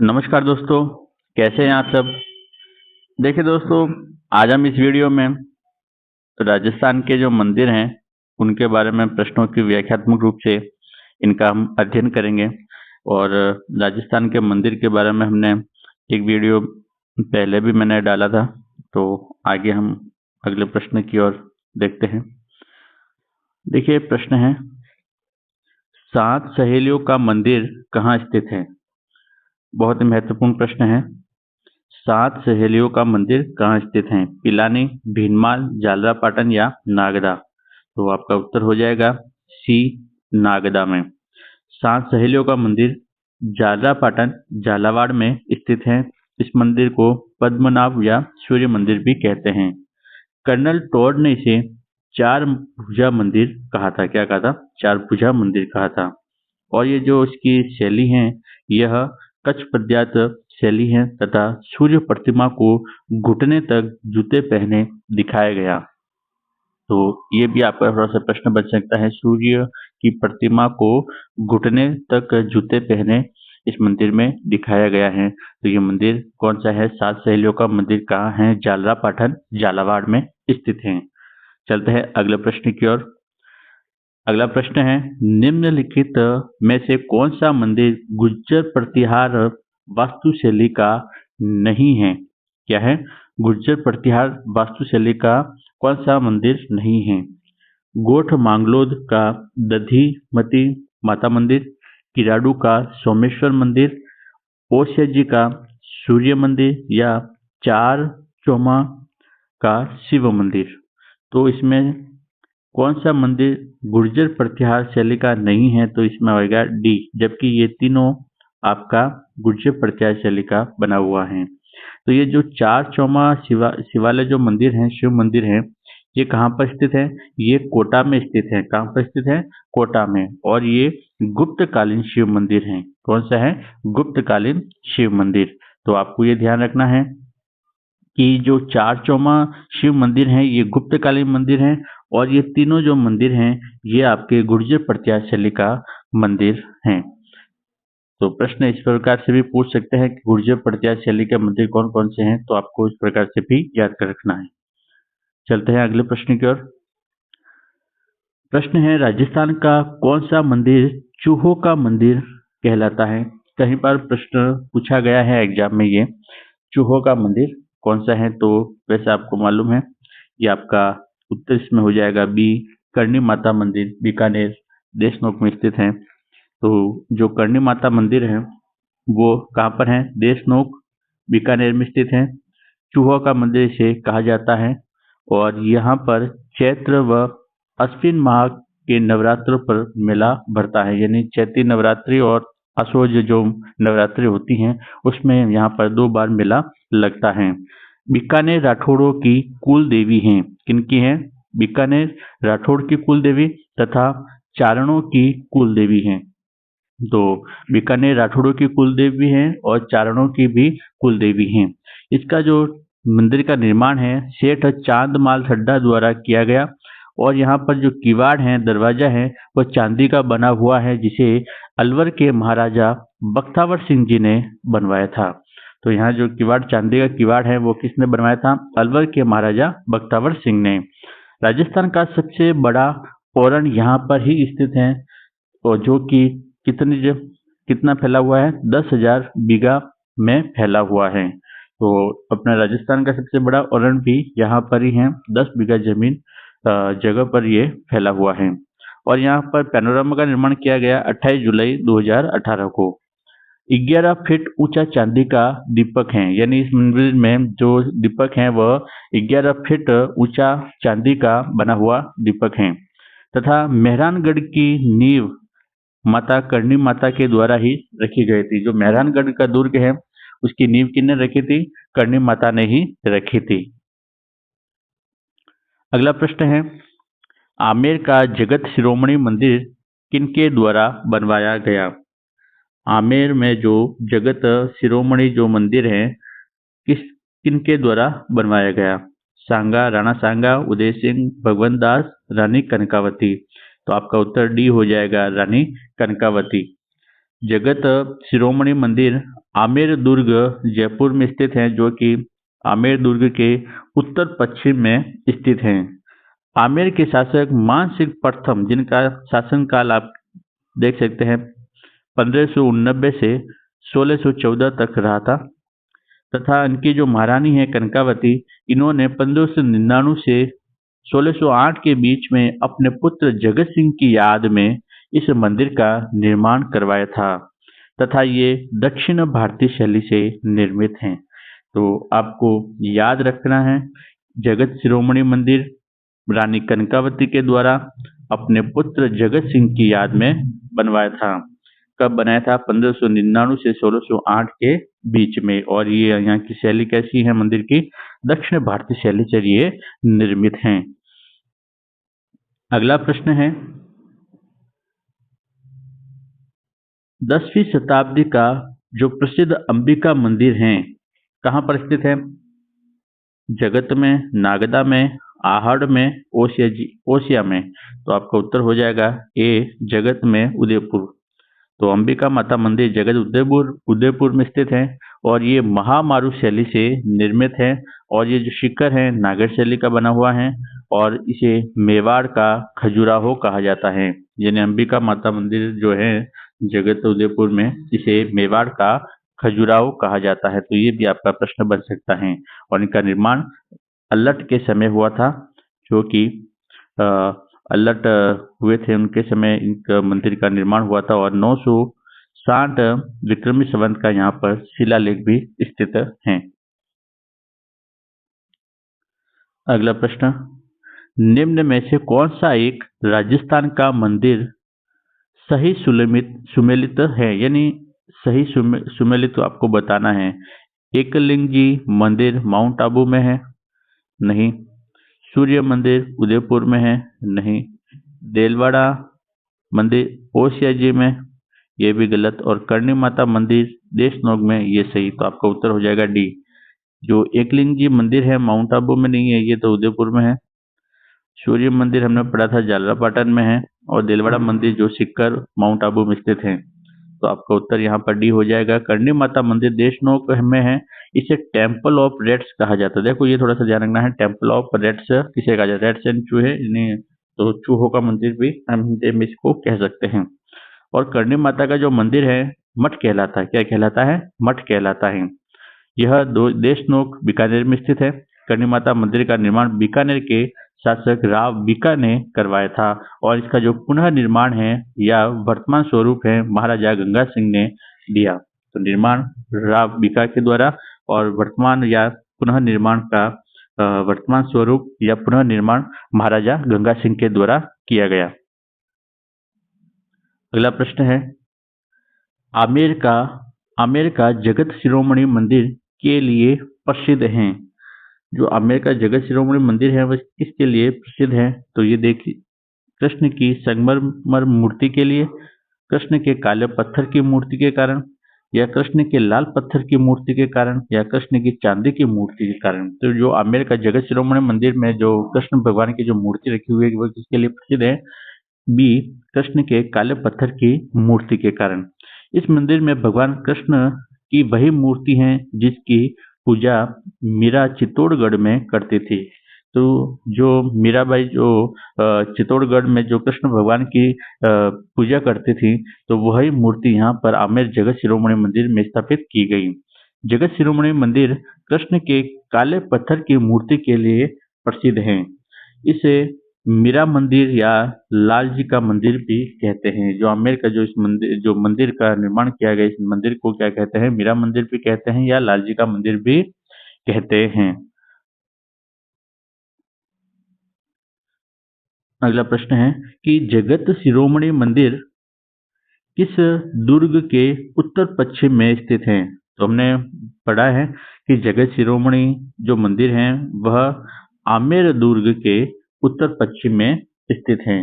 नमस्कार दोस्तों, कैसे हैं आप सब। देखिए दोस्तों, आज हम इस वीडियो में राजस्थान के जो मंदिर हैं उनके बारे में प्रश्नों की व्याख्यात्मक रूप से इनका हम अध्ययन करेंगे। और राजस्थान के मंदिर के बारे में हमने एक वीडियो पहले भी मैंने डाला था, तो आगे हम अगले प्रश्न की ओर देखते हैं। देखिए प्रश्न है, 7 सहेलियों का मंदिर कहाँ स्थित है। बहुत ही महत्वपूर्ण प्रश्न है। 7 सहेलियों का मंदिर कहाँ स्थित है। पिलानी, भीनमाल, झालरापाटन या नागदा। तो आपका उत्तर हो जाएगा सी, नागदा में। 7 सहेलियों का मंदिर झालरापाटन, झालावाड़ में स्थित है। इस मंदिर को पद्मनाभ या सूर्य मंदिर भी कहते हैं। कर्नल टॉड ने इसे 4 भुजा मंदिर कहा था। क्या कहा था? 4 भुजा मंदिर कहा था। और ये जो इसकी शैली है, यह कच्छ पश्चात शैली है तथा सूर्य प्रतिमा को घुटने तक जूते पहने दिखाया गया। तो ये भी आपका थोड़ा सा प्रश्न बच सकता है। सूर्य की प्रतिमा को घुटने तक जूते पहने इस मंदिर में दिखाया गया है। तो ये मंदिर कौन सा है? 7 सहेलियों का मंदिर कहाँ है? झालरापाटन, झालावाड़ में स्थित है। चलते हैं अगले प्रश्न की ओर। अगला प्रश्न है, निम्नलिखित में से कौन सा मंदिर गुर्जर प्रतिहार वास्तुशैली का नहीं है। क्या है? गुर्जर प्रतिहार वास्तुशैली का कौन सा मंदिर नहीं है। गोठ मांगलोद का दधिमती माता मंदिर, किराडू का सोमेश्वर मंदिर, ओसियाजी का सूर्य मंदिर या चार चौमा का शिव मंदिर। तो इसमें कौन सा मंदिर गुर्जर प्रतिहार शैली का नहीं है? तो इसमें होगा डी, जबकि ये तीनों आपका गुर्जर प्रतिहार शैली का बना हुआ है। तो ये जो चार चौमा शिवालय जो मंदिर हैं, शिव मंदिर हैं, ये कहाँ पर स्थित है? ये कोटा में स्थित है। कहाँ पर स्थित है? कोटा में। और ये गुप्तकालीन शिव मंदिर है। कौन सा है? गुप्तकालीन शिव मंदिर। तो आपको ये ध्यान रखना है कि जो चार चौमा शिव मंदिर हैं ये गुप्तकालीन मंदिर हैं, और ये तीनों जो मंदिर हैं ये आपके गुर्जर प्रतिहार शैली का मंदिर हैं। तो प्रश्न इस प्रकार से भी पूछ सकते हैं कि गुर्जर प्रतिहार शैली के मंदिर कौन कौन से हैं, तो आपको इस प्रकार से भी याद कर रखना है। चलते हैं अगले प्रश्न की ओर। प्रश्न है, राजस्थान का कौन सा मंदिर चूहों का मंदिर कहलाता है। कहीं पर प्रश्न पूछा गया है एग्जाम में, ये चूहों का मंदिर कौन सा है। तो वैसे आपको मालूम है, ये आपका उत्तर इसमें हो जाएगा बी, करणी माता मंदिर, बीकानेर देशनोक में स्थित है। तो जो करणी माता मंदिर है वो कहाँ पर है? देशनोक, बीकानेर में स्थित है। चूहों का मंदिर इसे कहा जाता है। और यहाँ पर चैत्र व अश्विन माह के नवरात्रों पर मेला भरता है। यानी चैती नवरात्रि और असोज जो नवरात्रि होती हैं उसमें यहाँ पर 2 बार मेला लगता है। बीकानेर राठौड़ों की कुल देवी हैं। किनकी हैं? बीकानेर राठौड़ की कुल देवी तथा चारणों की कुल देवी हैं। तो बीकानेर राठौड़ों की कुल देवी हैं और चारणों की भी कुल देवी हैं। इसका जो मंदिर का निर्माण है सेठ चांदमाल सड्डा द्वारा किया गया। और यहाँ पर जो किवाड़ है, दरवाजा है, वह चांदी का बना हुआ है, जिसे अलवर के महाराजा बख्तावर सिंह जी ने बनवाया था। तो यहाँ जो किवाड़, चांदी का किवाड़ है, वो किसने बनवाया था? अलवर के महाराजा बख्तावर सिंह ने। राजस्थान का सबसे बड़ा पौरण यहाँ पर ही स्थित है, और जो कि कितना फैला हुआ है? 10,000 बीघा में फैला हुआ है। तो अपना राजस्थान का सबसे बड़ा ओरण भी यहाँ पर ही है। 10 बीघा जमीन जगह पर ये फैला हुआ है। और यहाँ पर पैनोरामा का निर्माण किया गया 28 जुलाई 2018 को। 11 फीट ऊंचा चांदी का दीपक है। यानी इस मंदिर में जो दीपक है वह 11 फीट ऊंचा चांदी का बना हुआ दीपक है। तथा मेहरानगढ़ की नींव माता करणी माता के द्वारा ही रखी गई थी। जो मेहरानगढ़ का दुर्ग है उसकी नींव किसने रखी थी? करणी माता ने ही रखी थी। अगला प्रश्न है, आमेर का जगत शिरोमणि मंदिर किनके द्वारा बनवाया गया। आमेर में जो जगत शिरोमणि जो मंदिर है किनके द्वारा बनवाया गया? सांगा, राणा सांगा, उदय सिंह, भगवंत दास, रानी कनकावती। तो आपका उत्तर डी हो जाएगा, रानी कनकावती। जगत शिरोमणि मंदिर आमेर दुर्ग जयपुर में स्थित है, जो कि आमेर दुर्ग के उत्तर पश्चिम में स्थित है। आमेर के शासक मानसिंह प्रथम, जिनका शासनकाल आप देख सकते हैं 1589 से 1614 तक रहा था, तथा इनकी जो महारानी है कनकावती, इन्होंने 1599 से 1608 के बीच में अपने पुत्र जगत सिंह की याद में इस मंदिर का निर्माण करवाया था, तथा ये दक्षिण भारतीय शैली से निर्मित हैं। तो आपको याद रखना है, जगत शिरोमणि मंदिर रानी कनकावती के द्वारा अपने पुत्र जगत सिंह की याद में बनवाया था। कब बनाया था? 1599 से 1608 के बीच में। और ये यहाँ की शैली कैसी है मंदिर की? दक्षिण भारतीय शैली से ये निर्मित हैं। अगला प्रश्न है, 10वीं शताब्दी का जो प्रसिद्ध अंबिका मंदिर है कहाँ पर स्थित है? जगत में, नागदा में, आहड़ में, ओसिया में। तो आपका उत्तर हो जाएगा ए, जगत में, उदयपुर। तो अंबिका माता मंदिर जगत उदयपुर में स्थित है और ये महामारू शैली से निर्मित है, और ये जो शिखर है नागर शैली का बना हुआ है, और इसे मेवाड़ का खजुराहो कहा जाता है। यानी अंबिका माता मंदिर जो है जगत उदयपुर में, इसे मेवाड़ का खजुराहो कहा जाता है। तो ये भी आपका प्रश्न बन सकता है। और इनका निर्माण अल्लट के समय हुआ था, जो कि अल्लट हुए थे उनके समय इनका मंदिर का निर्माण हुआ था, और 960 विक्रमी संवत का यहाँ पर शिलालेख भी स्थित हैं। अगला प्रश्न, निम्न में से कौन सा एक राजस्थान का मंदिर सही सुमेलित है? यानी सही सुमेलित आपको बताना है। एकलिंग जी मंदिर माउंट आबू में है? नहीं। सूर्य मंदिर उदयपुर में है? नहीं। देलवाड़ा मंदिर ओसिया जी में? ये भी गलत। और करणी माता मंदिर देशनोग में? ये सही। तो आपका उत्तर हो जाएगा डी। जो एकलिंग जी मंदिर है माउंट आबू में नहीं है, ये तो उदयपुर में है। सूर्य मंदिर हमने पढ़ा था जालरापाटन में है, और देलवाड़ा मंदिर जो सिक्कर माउंट आबू में स्थित है। तो आपका उत्तर यहाँ पर डी हो जाएगा। करणी माता मंदिर देशनोक में है। इसे टेम्पल ऑफ रेड्स कहा जाता है। देखो ये थोड़ा सा ध्यान रखना है, टेम्पल ऑफ रेड्स किसे कहा जाता है? रेड्स एंड चूहे, तो चूहों का मंदिर भी हम हिंदी में इसको कह सकते हैं। और करणी माता का जो मंदिर है मठ कहलाता है। क्या कहलाता है? मठ कहलाता है। यह देशनोक बीकानेर में स्थित है। करणी माता मंदिर का निर्माण बीकानेर के शासक राव बीका ने करवाया था, और इसका जो पुनः निर्माण है या वर्तमान स्वरूप है महाराजा गंगा सिंह ने दिया। तो निर्माण राव बीका के द्वारा, और वर्तमान या पुनः निर्माण का वर्तमान स्वरूप या पुनः निर्माण महाराजा गंगा सिंह के द्वारा किया गया। अगला प्रश्न है, आमेर का जगत शिरोमणि मंदिर के लिए प्रसिद्ध है। जो आमेर का जगत शिरोमणि मंदिर है वह किसके लिए प्रसिद्ध है? तो ये देखिए, कृष्ण की संगमरमर मूर्ति के लिए, कृष्ण के काले पत्थर की मूर्ति के कारण, या कृष्ण के लाल पत्थर की मूर्ति के कारण, या कृष्ण की चांदी की मूर्ति के कारण। तो जो आमेर का जगत शिरोमणि मंदिर में जो कृष्ण भगवान की जो मूर्ति रखी हुई है वह किसके लिए प्रसिद्ध है? बी, कृष्ण के काले पत्थर की मूर्ति के कारण। इस मंदिर में भगवान कृष्ण की वही मूर्ति है जिसकी पूजा मीरा चित्तौड़गढ़ में करती थी। तो जो मीराबाई जो चित्तौड़गढ़ में जो कृष्ण भगवान की पूजा करती थी, तो वही मूर्ति यहाँ पर आमेर जगत शिरोमणि मंदिर में स्थापित की गई। जगत शिरोमणि मंदिर कृष्ण के काले पत्थर की मूर्ति के लिए प्रसिद्ध है। इसे मीरा मंदिर या लाल जी का मंदिर भी कहते हैं। जो आमेर का जो मंदिर का निर्माण किया गया, इस मंदिर को क्या कहते हैं? मीरा मंदिर भी कहते हैं या लाल जी का मंदिर भी कहते हैं। अगला प्रश्न है कि जगत शिरोमणि मंदिर किस दुर्ग के उत्तर पश्चिम में स्थित है? तो हमने पढ़ा है कि जगत शिरोमणि जो मंदिर है वह आमेर दुर्ग के उत्तर पश्चिम में स्थित है।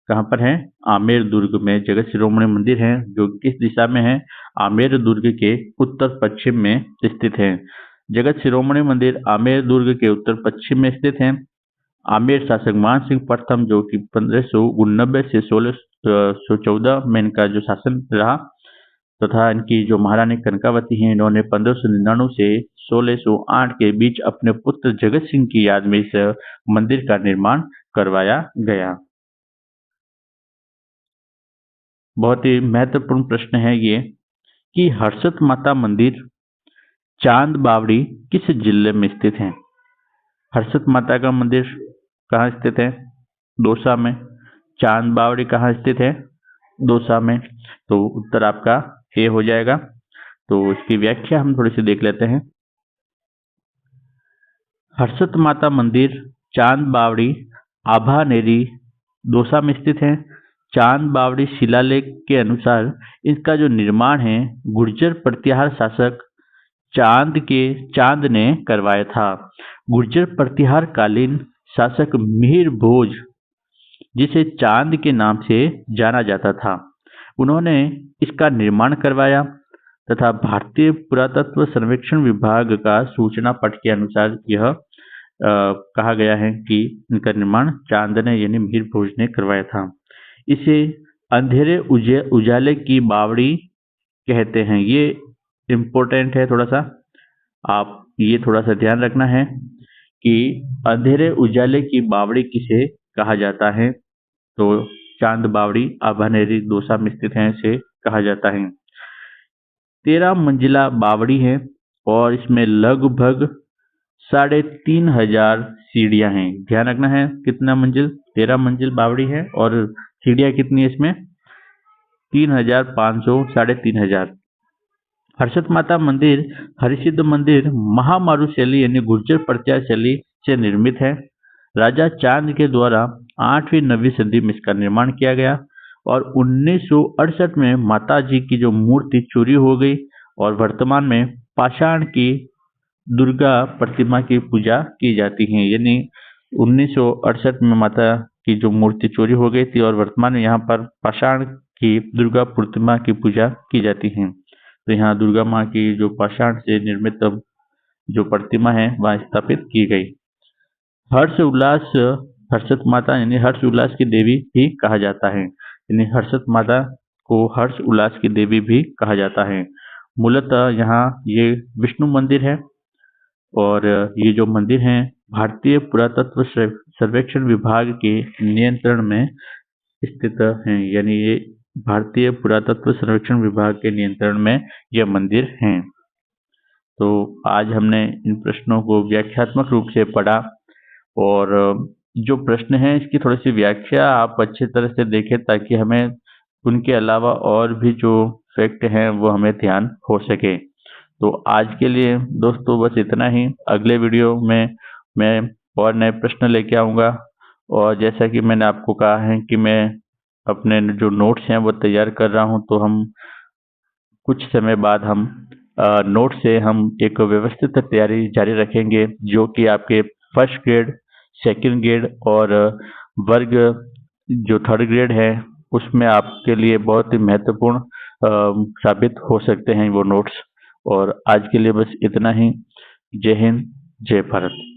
कहाँ पर है? आमेर दुर्ग में जगत शिरोमणि मंदिर है, जो किस दिशा में है? आमेर दुर्ग के उत्तर पश्चिम में स्थित है। जगत शिरोमणि मंदिर आमेर दुर्ग के उत्तर पश्चिम में स्थित है। आमेर शासक मानसिंह प्रथम, जो कि 1589 से 1614 में इनका जो शासन रहा, तथा इनकी जो महारानी कनकावती हैं, इन्होंने 1599 से 1608 के बीच अपने पुत्र जगत सिंह की याद में इस मंदिर का निर्माण करवाया गया। बहुत ही महत्वपूर्ण प्रश्न है ये कि हर्षद माता मंदिर चांद बावड़ी किस जिले में स्थित है? हर्षद माता का मंदिर कहाँ स्थित है? दौसा में। चांद बावड़ी कहाँ स्थित है? दौसा में। तो उत्तर आपका ए हो जाएगा। तो इसकी व्याख्या हम थोड़ी सी देख लेते हैं। हर्षद माता मंदिर चांद बावड़ी आभानेरी दौसा में स्थित है। चांद बावड़ी शिलालेख के अनुसार इसका जो निर्माण है गुर्जर प्रतिहार शासक चांद ने करवाया था। गुर्जर प्रतिहार कालीन शासक मिहिर भोज, जिसे चांद के नाम से जाना जाता था, उन्होंने इसका निर्माण करवाया तथा भारतीय पुरातत्व सर्वेक्षण विभाग का सूचना पट के अनुसार यह कहा गया है कि इनका निर्माण चांद ने यानी मिहिर भोज ने करवाया था। इसे अंधेरे उजाले की बावड़ी कहते हैं। ये इम्पोर्टेंट है, थोड़ा सा आप ये थोड़ा सा ध्यान रखना है कि अंधेरे उजाले की बावड़ी किसे कहा जाता है। तो चांद बावड़ी आभानेरी दौसा में स्थित है, इसे कहा जाता है। 13 मंजिला बावड़ी है और इसमें लगभग 3500 सीढ़ियां हैं। ध्यान रखना है कितना मंजिल? 13 मंजिल बावड़ी है और सीढ़ियां कितनी है इसमें? 3500, 3500। हर्षद माता मंदिर हरिसिद्ध मंदिर महामारू शैली यानी गुर्जर प्रतिहार शैली से निर्मित है। राजा चांद के द्वारा 8वीं 9वीं सदी में इसका निर्माण किया गया और 1968 में माता जी की जो मूर्ति चोरी हो गई और वर्तमान में पाषाण की दुर्गा प्रतिमा की पूजा की जाती है। यानी 1968 में माता की जो मूर्ति चोरी हो गई थी और वर्तमान में यहाँ पर पाषाण की दुर्गा प्रतिमा की पूजा की जाती है। तो यहाँ दुर्गा माँ की जो पाषाण से निर्मित जो प्रतिमा है वह स्थापित की गई। हर्ष उल्लास हर्षद माता यानी हर्ष उल्लास की देवी भी कहा जाता है। यानी हर्षद माता को हर्ष उल्लास की देवी भी कहा जाता है। मूलतः यहाँ ये विष्णु मंदिर है और ये जो मंदिर है भारतीय पुरातत्व सर्वेक्षण विभाग के नियंत्रण में स्थित है। यानी ये भारतीय पुरातत्व सर्वेक्षण विभाग के नियंत्रण में यह मंदिर हैं। तो आज हमने इन प्रश्नों को व्याख्यात्मक रूप से पढ़ा और जो प्रश्न है इसकी थोड़ी सी व्याख्या आप अच्छी तरह से देखें ताकि हमें उनके अलावा और भी जो फैक्ट हैं वो हमें ध्यान हो सके। तो आज के लिए दोस्तों बस इतना ही। अगले वीडियो में मैं और नए प्रश्न लेके आऊँगा और जैसा कि मैंने आपको कहा है कि मैं अपने जो नोट्स हैं वो तैयार कर रहा हूं, तो हम कुछ समय बाद हम नोट से हम एक व्यवस्थित तैयारी जारी रखेंगे जो कि आपके फर्स्ट ग्रेड, सेकंड ग्रेड और वर्ग जो थर्ड ग्रेड है उसमें आपके लिए बहुत ही महत्वपूर्ण साबित हो सकते हैं वो नोट्स। और आज के लिए बस इतना ही। जय हिंद, जय भारत।